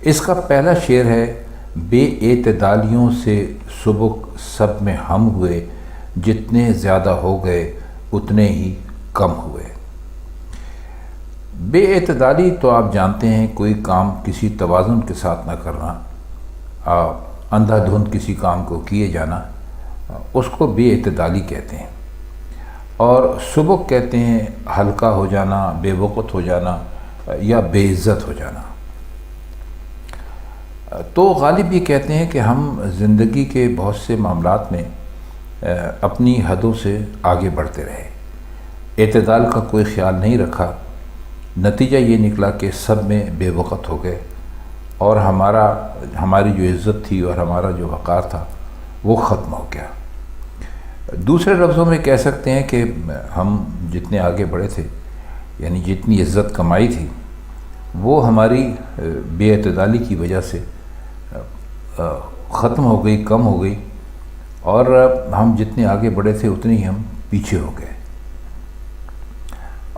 اس کا پہلا شعر ہے: بے اعتدالیوں سے سبک سب میں ہم ہوئے، جتنے زیادہ ہو گئے اتنے ہی کم ہوئے۔ بے اعتدالی تو آپ جانتے ہیں، کوئی کام کسی توازن کے ساتھ نہ کرنا، اندھا دھند کسی کام کو کیے جانا، اس کو بے اعتدالی کہتے ہیں۔ اور سبک کہتے ہیں ہلکا ہو جانا، بے وقت ہو جانا یا بے عزت ہو جانا۔ تو غالب یہ کہتے ہیں کہ ہم زندگی کے بہت سے معاملات میں اپنی حدوں سے آگے بڑھتے رہے، اعتدال کا کوئی خیال نہیں رکھا، نتیجہ یہ نکلا کہ سب میں بے وقت ہو گئے، اور ہماری جو عزت تھی اور ہمارا جو وقار تھا وہ ختم ہو گیا۔ دوسرے لفظوں میں کہہ سکتے ہیں کہ ہم جتنے آگے بڑھے تھے، یعنی جتنی عزت کمائی تھی، وہ ہماری بے اعتدالی کی وجہ سے ختم ہو گئی، کم ہو گئی، اور ہم جتنے آگے بڑھے تھے اتنے ہی ہم پیچھے ہو گئے۔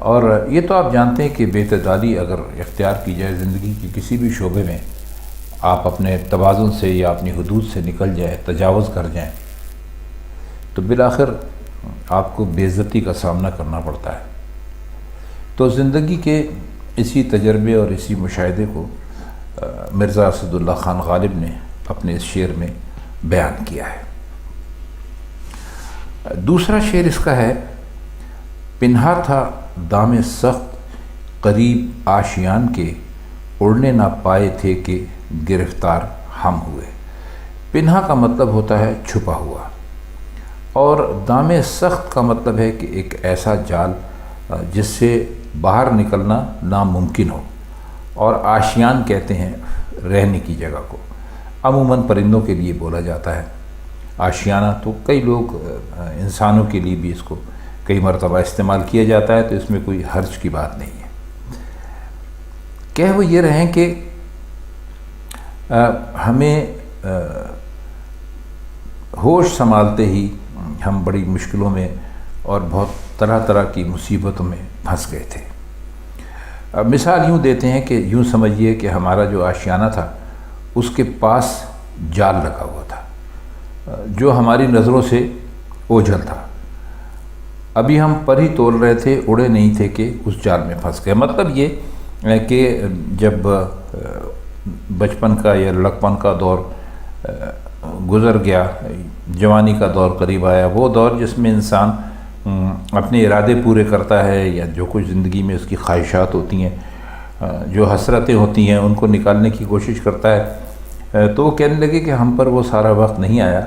اور یہ تو آپ جانتے ہیں کہ بے اعتدالی اگر اختیار کی جائے زندگی کے کسی بھی شعبے میں، آپ اپنے توازن سے یا اپنی حدود سے نکل جائیں، تجاوز کر جائیں، تو بالآخر آپ کو بے عزتی کا سامنا کرنا پڑتا ہے۔ تو زندگی کے اسی تجربے اور اسی مشاہدے کو مرزا اسد اللہ خان غالب نے اپنے اس شعر میں بیان کیا ہے۔ دوسرا شعر اس کا ہے: پنہا تھا دام سخت قریب آشیان کے، اڑنے نہ پائے تھے کہ گرفتار ہم ہوئے۔ پنہا کا مطلب ہوتا ہے چھپا ہوا، اور دام سخت کا مطلب ہے کہ ایک ایسا جال جس سے باہر نکلنا ناممکن ہو، اور آشیان کہتے ہیں رہنے کی جگہ کو، عموماً پرندوں کے لیے بولا جاتا ہے آشیانہ۔ تو کئی لوگ انسانوں کے لیے بھی اس کو کئی مرتبہ استعمال کیا جاتا ہے، تو اس میں کوئی حرج کی بات نہیں ہے۔ کہہ وہ یہ رہیں کہ ہمیں ہوش سنبھالتے ہی ہم بڑی مشکلوں میں اور بہت طرح طرح کی مصیبتوں میں پھنس گئے تھے۔ مثال یوں دیتے ہیں کہ یوں سمجھیے کہ ہمارا جو آشیانہ تھا اس کے پاس جال لگا ہوا تھا جو ہماری نظروں سے اوجھل تھا۔ ابھی ہم پر ہی تول رہے تھے، اڑے نہیں تھے کہ اس جال میں پھنس گئے۔ مطلب یہ کہ جب بچپن کا یا لڑکپن کا دور گزر گیا، جوانی کا دور قریب آیا، وہ دور جس میں انسان اپنے ارادے پورے کرتا ہے، یا جو کچھ زندگی میں اس کی خواہشات ہوتی ہیں، جو حسرتیں ہوتی ہیں، ان کو نکالنے کی کوشش کرتا ہے، تو وہ کہنے لگے کہ ہم پر وہ سارا وقت نہیں آیا،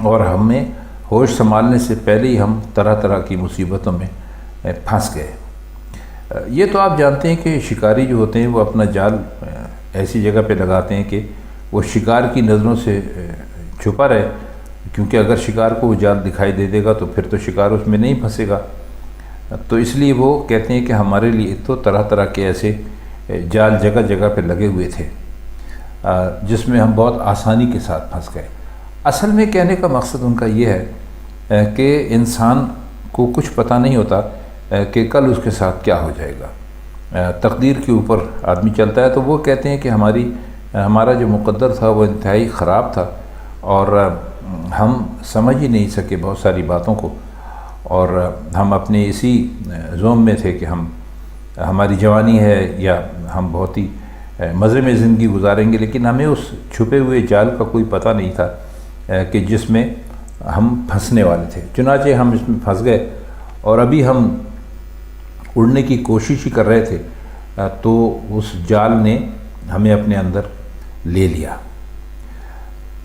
اور ہمیں ہوش سنبھالنے سے پہلے ہی ہم طرح طرح کی مصیبتوں میں پھنس گئے۔ یہ تو آپ جانتے ہیں کہ شکاری جو ہوتے ہیں وہ اپنا جال ایسی جگہ پہ لگاتے ہیں کہ وہ شکار کی نظروں سے چھپا رہے، کیونکہ اگر شکار کو وہ جال دکھائی دے دے گا تو پھر تو شکار اس میں نہیں پھنسے گا۔ تو اس لیے وہ کہتے ہیں کہ ہمارے لیے تو طرح طرح کے ایسے جال جگہ جگہ پہ لگے ہوئے تھے جس میں ہم بہت آسانی کے ساتھ پھنس گئے۔ اصل میں کہنے کا مقصد ان کا یہ ہے کہ انسان کو کچھ پتہ نہیں ہوتا کہ کل اس کے ساتھ کیا ہو جائے گا۔ تقدیر کے اوپر آدمی چلتا ہے، تو وہ کہتے ہیں کہ ہمارا جو مقدر تھا وہ انتہائی خراب تھا، اور ہم سمجھ ہی نہیں سکے بہت ساری باتوں کو، اور ہم اپنے اسی زوم میں تھے کہ ہماری جوانی ہے یا ہم بہت ہی مزے میں زندگی گزاریں گے، لیکن ہمیں اس چھپے ہوئے جال کا کوئی پتہ نہیں تھا کہ جس میں ہم پھنسنے والے تھے۔ چنانچہ ہم اس میں پھنس گئے، اور ابھی ہم اڑنے کی کوشش ہی کر رہے تھے تو اس جال نے ہمیں اپنے اندر لے لیا۔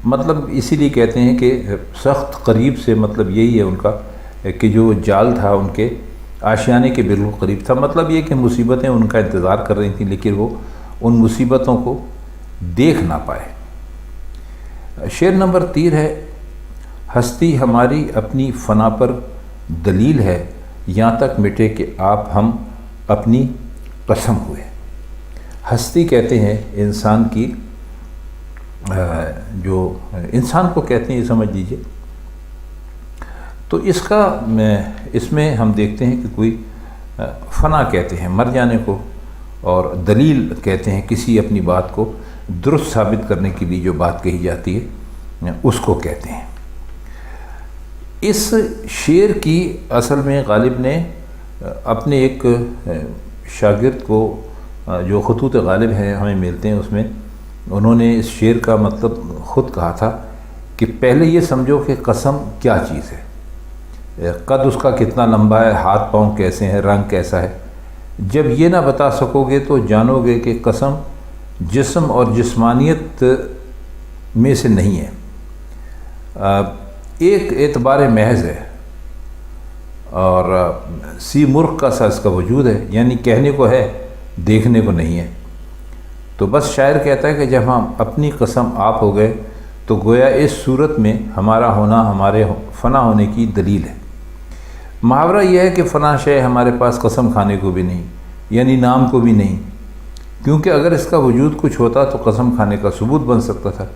مطلب اسی لیے کہتے ہیں کہ سخت قریب سے مطلب یہی ہے ان کا کہ جو جال تھا ان کے آشیانے کے بالکل قریب تھا۔ مطلب یہ کہ مصیبتیں ان کا انتظار کر رہی تھیں، لیکن وہ ان مصیبتوں کو دیکھ نہ پائے۔ شعر نمبر 3 ہے: ہستی ہماری اپنی فنا پر دلیل ہے، یہاں تک مٹے کہ آپ ہم اپنی قسم ہوئے۔ ہستی کہتے ہیں انسان کی، جو انسان کو کہتے ہیں، یہ سمجھ لیجیے۔ تو اس میں ہم دیکھتے ہیں کہ کوئی فنا کہتے ہیں مر جانے کو، اور دلیل کہتے ہیں کسی اپنی بات کو درست ثابت کرنے کے لیے جو بات کہی جاتی ہے اس کو کہتے ہیں۔ اس شعر کی اصل میں غالب نے اپنے ایک شاگرد کو، جو خطوط غالب ہیں ہمیں ملتے ہیں، اس میں انہوں نے اس شعر کا مطلب خود کہا تھا کہ پہلے یہ سمجھو کہ قسم کیا چیز ہے، قد اس کا کتنا لمبا ہے، ہاتھ پاؤں کیسے ہیں، رنگ کیسا ہے۔ جب یہ نہ بتا سکو گے تو جانو گے کہ قسم جسم اور جسمانیت میں سے نہیں ہے، ایک اعتبار محض ہے اور سی مرغ کا سا اس کا وجود ہے، یعنی کہنے کو ہے دیکھنے کو نہیں ہے۔ تو بس شاعر کہتا ہے کہ جب ہم اپنی قسم آپ ہو گئے تو گویا اس صورت میں ہمارا ہونا ہمارے فنا ہونے کی دلیل ہے۔ محاورہ یہ ہے کہ فلاں شے ہمارے پاس قسم کھانے کو بھی نہیں، یعنی نام کو بھی نہیں، کیونکہ اگر اس کا وجود کچھ ہوتا تو قسم کھانے کا ثبوت بن سکتا تھا۔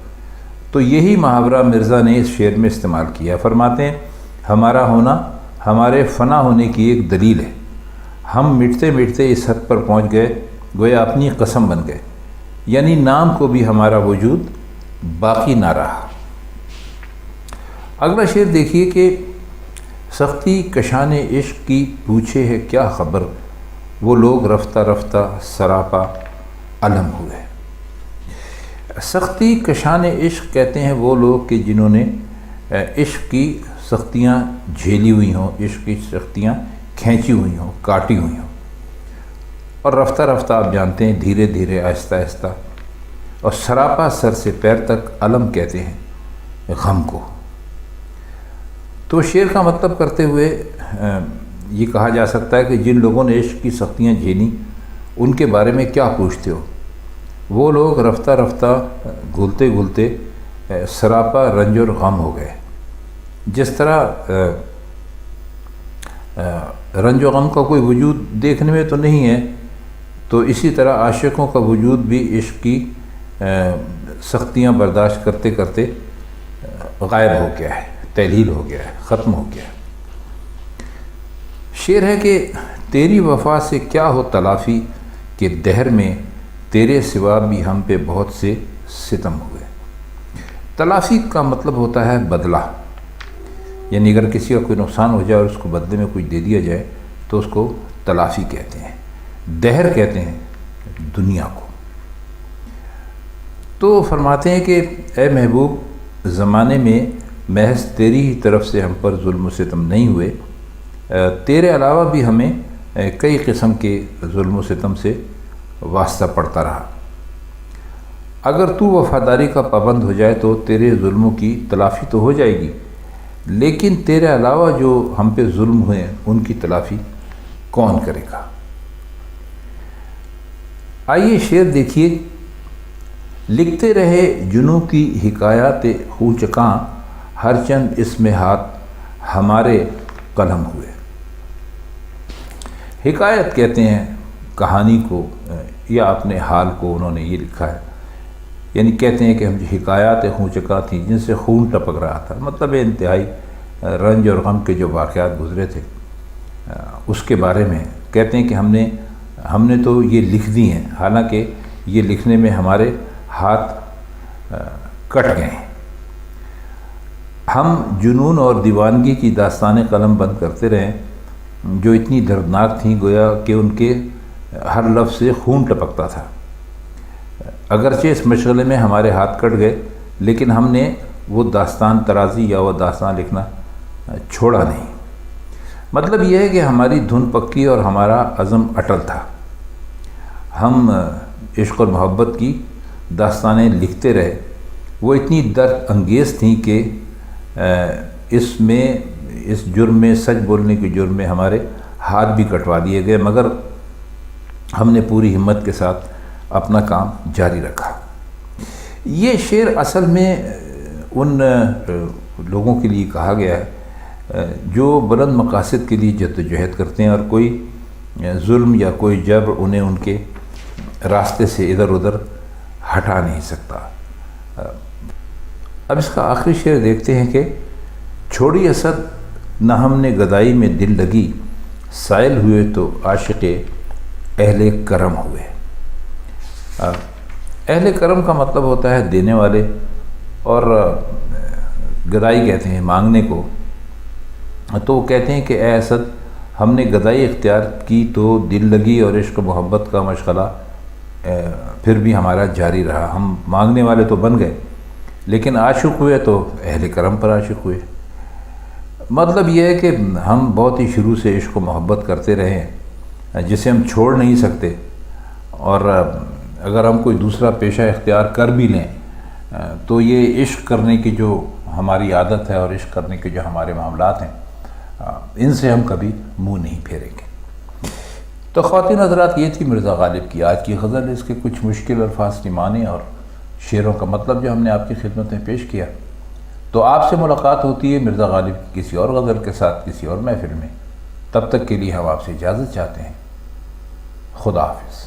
تو یہی محاورہ مرزا نے اس شعر میں استعمال کیا۔ فرماتے ہیں ہمارا ہونا ہمارے فنا ہونے کی ایک دلیل ہے، ہم مٹتے مٹتے اس حد پر پہنچ گئے گویا اپنی قسم بن گئے، یعنی نام کو بھی ہمارا وجود باقی نہ رہا۔ اگلا شعر دیکھیے کہ سختی کشان عشق کی پوچھے ہے کیا خبر، وہ لوگ رفتہ رفتہ سراپا علم ہوئے۔ سختی کشان عشق کہتے ہیں وہ لوگ کہ جنہوں نے عشق کی سختیاں جھیلی ہوئی ہوں، عشق کی سختیاں کھینچی ہوئی ہوں، کاٹی ہوئی ہوں، اور رفتہ رفتہ آپ جانتے ہیں دھیرے دھیرے آہستہ آہستہ، اور سراپا سر سے پیر تک علم کہتے ہیں غم کو۔ تو شعر کا مطلب کرتے ہوئے یہ کہا جا سکتا ہے کہ جن لوگوں نے عشق کی سختیاں جھیلی ان کے بارے میں کیا پوچھتے ہو، وہ لوگ رفتہ رفتہ گھلتے گھلتے سراپا رنج اور غم ہو گئے۔ جس طرح رنج و غم کا کوئی وجود دیکھنے میں تو نہیں ہے، تو اسی طرح عاشقوں کا وجود بھی عشق کی سختیاں برداشت کرتے کرتے غائب ہو گیا ہے، تحلیل ہو گیا ہے، ختم ہو گیا ہے۔ شعر ہے کہ تیری وفا سے کیا ہو تلافی، کہ دہر میں تیرے سوا بھی ہم پہ بہت سے ستم ہوئے۔ تلافی کا مطلب ہوتا ہے بدلہ، یعنی اگر کسی کا کوئی نقصان ہو جائے اور اس کو بدلے میں کچھ دے دیا جائے تو اس کو تلافی کہتے ہیں۔ دہر کہتے ہیں دنیا کو۔ تو فرماتے ہیں کہ اے محبوب، زمانے میں محض تیری ہی طرف سے ہم پر ظلم و ستم نہیں ہوئے، تیرے علاوہ بھی ہمیں کئی قسم کے ظلم و ستم سے واسطہ پڑتا رہا۔ اگر تو وفاداری کا پابند ہو جائے تو تیرے ظلموں کی تلافی تو ہو جائے گی، لیکن تیرے علاوہ جو ہم پہ ظلم ہوئے ان کی تلافی کون کرے گا۔ آئیے شعر دیکھیے۔ لکھتے رہے جنوں کی حکایات خوچکاں، ہر چند اس میں ہاتھ ہمارے قلم ہوئے۔ حکایت کہتے ہیں کہانی کو یا اپنے حال کو، انہوں نے یہ لکھا ہے، یعنی کہتے ہیں کہ ہم جو حکایات خوچکاں تھیں جن سے خون ٹپک رہا تھا، مطلب انتہائی رنج اور غم کے جو واقعات گزرے تھے اس کے بارے میں کہتے ہیں کہ ہم نے تو یہ لکھ دی ہیں، حالانکہ یہ لکھنے میں ہمارے ہاتھ کٹ گئے ہیں۔ ہم جنون اور دیوانگی کی داستانیں قلم بند کرتے رہے جو اتنی دردناک تھیں گویا کہ ان کے ہر لفظ سے خون ٹپکتا تھا۔ اگرچہ اس مشغلے میں ہمارے ہاتھ کٹ گئے لیکن ہم نے وہ داستان ترازی یا وہ داستان لکھنا چھوڑا نہیں۔ مطلب یہ ہے کہ ہماری دھن پکی اور ہمارا عزم اٹل تھا۔ ہم عشق اور محبت کی داستانیں لکھتے رہے، وہ اتنی درد انگیز تھیں کہ اس جرم میں، سچ بولنے کے جرم میں ہمارے ہاتھ بھی کٹوا دیے گئے، مگر ہم نے پوری ہمت کے ساتھ اپنا کام جاری رکھا۔ یہ شعر اصل میں ان لوگوں کے لیے کہا گیا ہے جو بلند مقاصد کے لیے جدوجہد کرتے ہیں اور کوئی ظلم یا کوئی جبر انہیں ان کے راستے سے ادھر ادھر ہٹا نہیں سکتا۔ اب اس کا آخری شعر دیکھتے ہیں کہ چھوڑی اسد نہ ہم نے گدائی میں دل لگی، سائل ہوئے تو عاشق اہل کرم ہوئے۔ اہل کرم کا مطلب ہوتا ہے دینے والے، اور گدائی کہتے ہیں مانگنے کو۔ تو وہ کہتے ہیں کہ اے اسد، ہم نے گدائی اختیار کی تو دل لگی اور عشق و محبت کا مشغلہ پھر بھی ہمارا جاری رہا۔ ہم مانگنے والے تو بن گئے، لیکن عاشق ہوئے تو اہل کرم پر عاشق ہوئے۔ مطلب یہ ہے کہ ہم بہت ہی شروع سے عشق و محبت کرتے رہے ہیں، جسے ہم چھوڑ نہیں سکتے، اور اگر ہم کوئی دوسرا پیشہ اختیار کر بھی لیں تو یہ عشق کرنے کی جو ہماری عادت ہے اور عشق کرنے کے جو ہمارے معاملات ہیں، ان سے ہم کبھی منہ نہیں پھیریں گے۔ تو خواتین حضرات، یہ تھی مرزا غالب کی آج کی غزل، اس کے کچھ مشکل الفاظ کی معنی اور شعروں کا مطلب جو ہم نے آپ کی خدمت میں پیش کیا۔ تو آپ سے ملاقات ہوتی ہے مرزا غالب کی کسی اور غزل کے ساتھ کسی اور محفل میں۔ تب تک کے لیے ہم آپ سے اجازت چاہتے ہیں۔ خدا حافظ۔